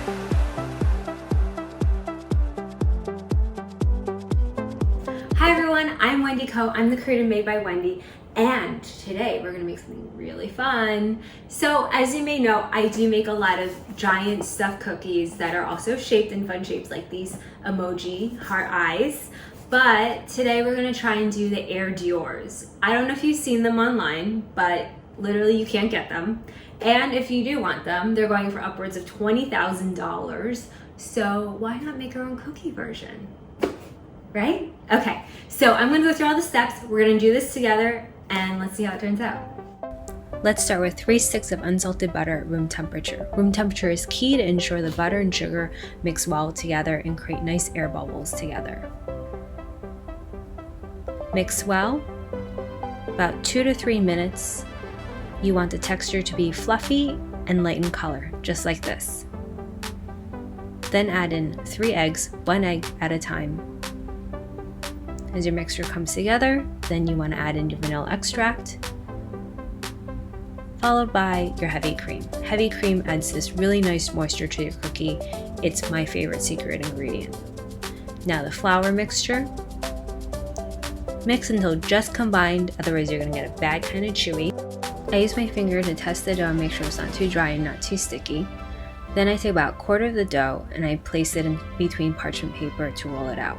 Hi everyone, I'm Wendy Coe. I'm the creator of Made by Wendy, and today we're gonna make something really fun. So as you may know, I do make a lot of giant stuffed cookies that are also shaped in fun shapes like these emoji heart eyes. But today we're gonna try and do the Air Diors. I don't know if you've seen them online, but literally you can't get them. And if you do want them, they're going for upwards of $20,000. So why not make our own cookie version? Right? Okay, so I'm gonna go through all the steps. We're gonna do this together and let's see how it turns out. Let's start with 3 sticks of unsalted butter at room temperature. Room temperature is key to ensure the butter and sugar mix well together and create nice air bubbles together. Mix well, about 2 to 3 minutes. You want the texture to be fluffy and light in color, just like this. Then add in 3 eggs, 1 egg at a time. As your mixture comes together, then you want to add in your vanilla extract, followed by your heavy cream. Heavy cream adds this really nice moisture to your cookie. It's my favorite secret ingredient. Now the flour mixture. Mix until just combined, otherwise you're going to get a bad kind of chewy. I use my finger to test the dough and make sure it's not too dry and not too sticky. Then I take about a quarter of the dough and I place it in between parchment paper to roll it out.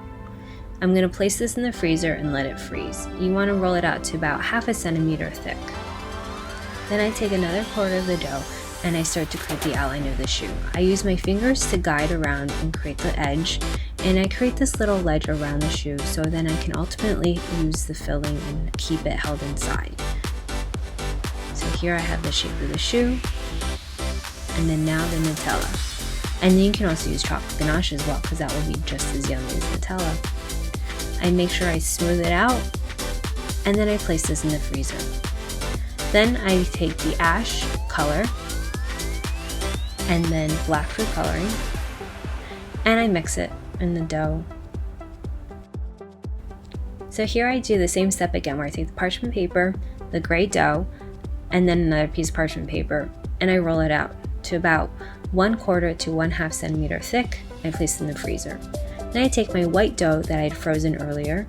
I'm going to place this in the freezer and let it freeze. You want to roll it out to about ½ centimeter thick. Then I take another quarter of the dough and I start to create the outline of the shoe. I use my fingers to guide around and create the edge, and I create this little ledge around the shoe so then I can ultimately use the filling and keep it held inside. So here I have the shape of the shoe, and then now the Nutella. And then you can also use chocolate ganache as well because that will be just as yummy as Nutella. I make sure I smooth it out, and then I place this in the freezer. Then I take the ash color and then black food coloring, and I mix it in the dough. So here I do the same step again where I take the parchment paper, the gray dough, and then another piece of parchment paper, and I roll it out to about 1/4 to 1/2 centimeter thick. I place it in the freezer. Then I take my white dough that I had frozen earlier,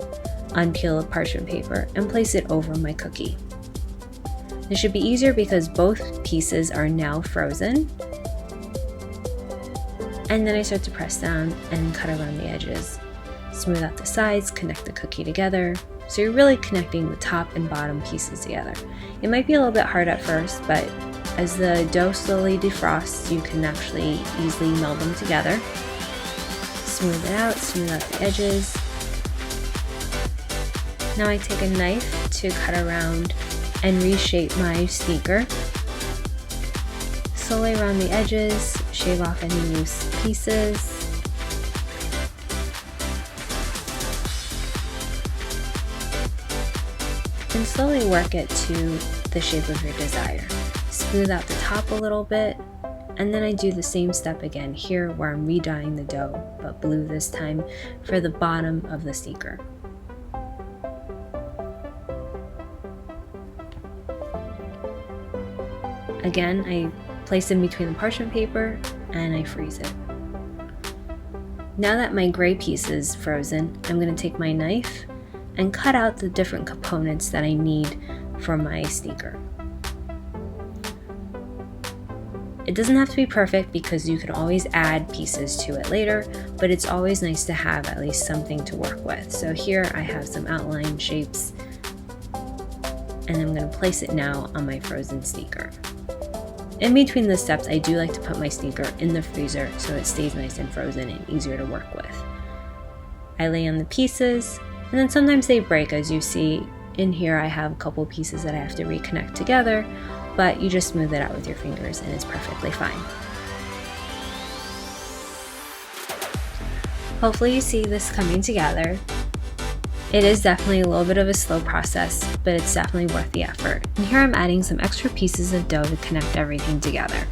unpeel the parchment paper, and place it over my cookie. This should be easier because both pieces are now frozen. And then I start to press down and cut around the edges. Smooth out the sides, connect the cookie together. So you're really connecting the top and bottom pieces together. It might be a little bit hard at first, but as the dough slowly defrosts, you can actually easily meld them together. Smooth out the edges. Now I take a knife to cut around and reshape my sneaker. Slowly around the edges, shave off any loose pieces. And slowly work it to the shape of your desire. Smooth out the top a little bit, and then I do the same step again here where I'm re-dyeing the dough, but blue this time, for the bottom of the sneaker. Again, I place in between the parchment paper and I freeze it. Now that my gray piece is frozen, I'm going to take my knife and cut out the different components that I need for my sneaker. It doesn't have to be perfect because you can always add pieces to it later, but it's always nice to have at least something to work with. So here I have some outline shapes, and I'm going to place it now on my frozen sneaker. In between the steps, I do like to put my sneaker in the freezer so it stays nice and frozen and easier to work with. I lay on the pieces, and then sometimes they break. As you see in here, I have a couple pieces that I have to reconnect together, but you just smooth it out with your fingers and it's perfectly fine. Hopefully you see this coming together. It is definitely a little bit of a slow process, but it's definitely worth the effort. And here I'm adding some extra pieces of dough to connect everything together.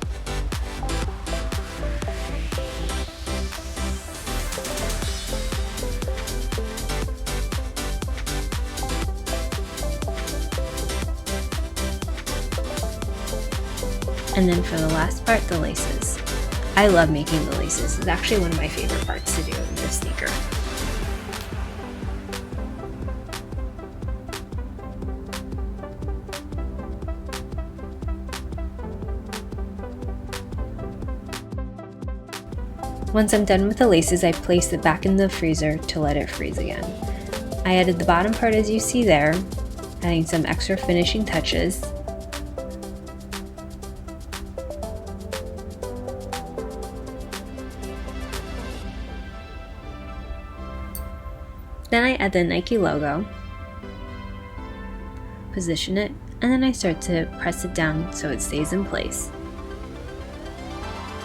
And then for the last part, the laces. I love making the laces. It's actually one of my favorite parts to do in this sneaker. Once I'm done with the laces, I place it back in the freezer to let it freeze again. I added the bottom part as you see there, adding some extra finishing touches. Then I add the Nike logo, position it, and then I start to press it down so it stays in place.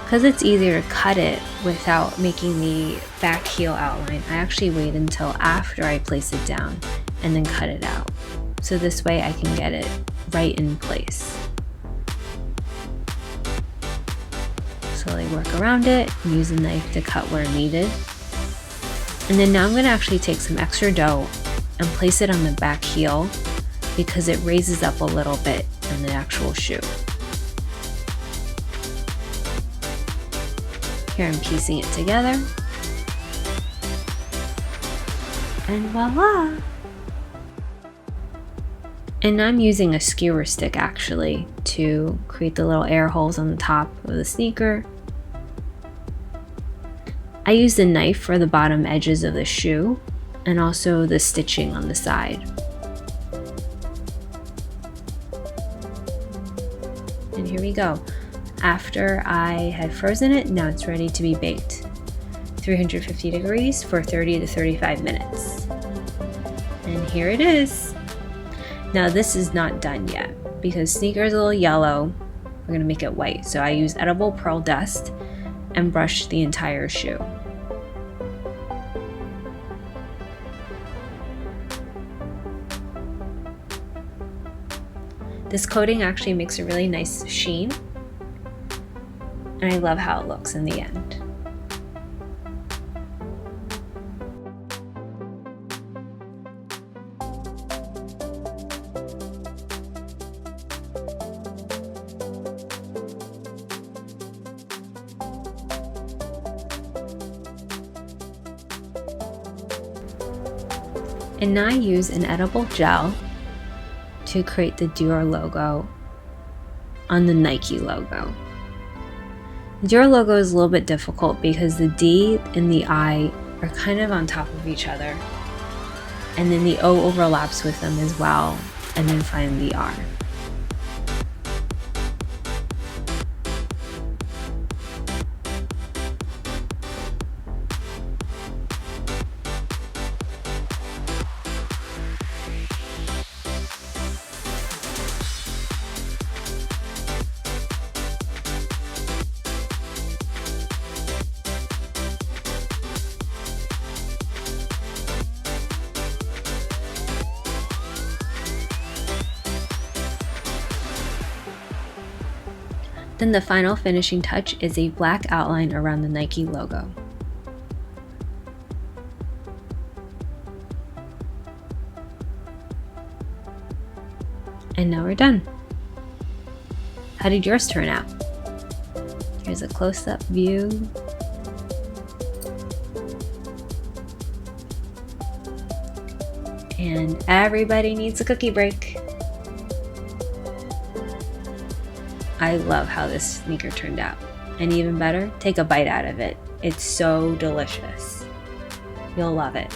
Because it's easier to cut it without making the back heel outline, I actually wait until after I place it down and then cut it out. So this way I can get it right in place. Slowly work around it, use the knife to cut where needed. And then now I'm going to actually take some extra dough and place it on the back heel because it raises up a little bit in the actual shoe. Here I'm piecing it together, and voila! And I'm using a skewer stick actually to create the little air holes on the top of the sneaker. I use the knife for the bottom edges of the shoe and also the stitching on the side. And here we go. After I had frozen it, now it's ready to be baked. 350 degrees for 30 to 35 minutes. And here it is. Now this is not done yet because sneaker is a little yellow. We're gonna make it white. So I use edible pearl dust and brush the entire shoe. This coating actually makes a really nice sheen, and I love how it looks in the end. And now I use an edible gel to create the Dior logo on the Nike logo. The Dior logo is a little bit difficult because the D and the I are kind of on top of each other, and then the O overlaps with them as well, and then finally the R. Then the final finishing touch is a black outline around the Nike logo. And now we're done. How did yours turn out? Here's a close-up view. And everybody needs a cookie break. I love how this sneaker turned out. And even better, take a bite out of it. It's so delicious. You'll love it.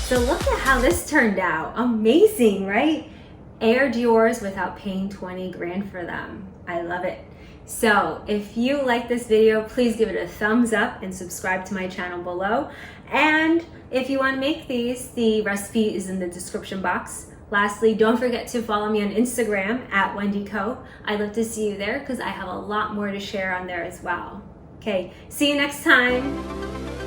So look at how this turned out. Amazing, right? Air Dior's without paying 20 grand for them. I love it. So if you like this video, please give it a thumbs up and subscribe to my channel below. And if you want to make these, the recipe is in the description box. Lastly, don't forget to follow me on Instagram at WendyCo. I'd love to see you there because I have a lot more to share on there as well. Okay, see you next time.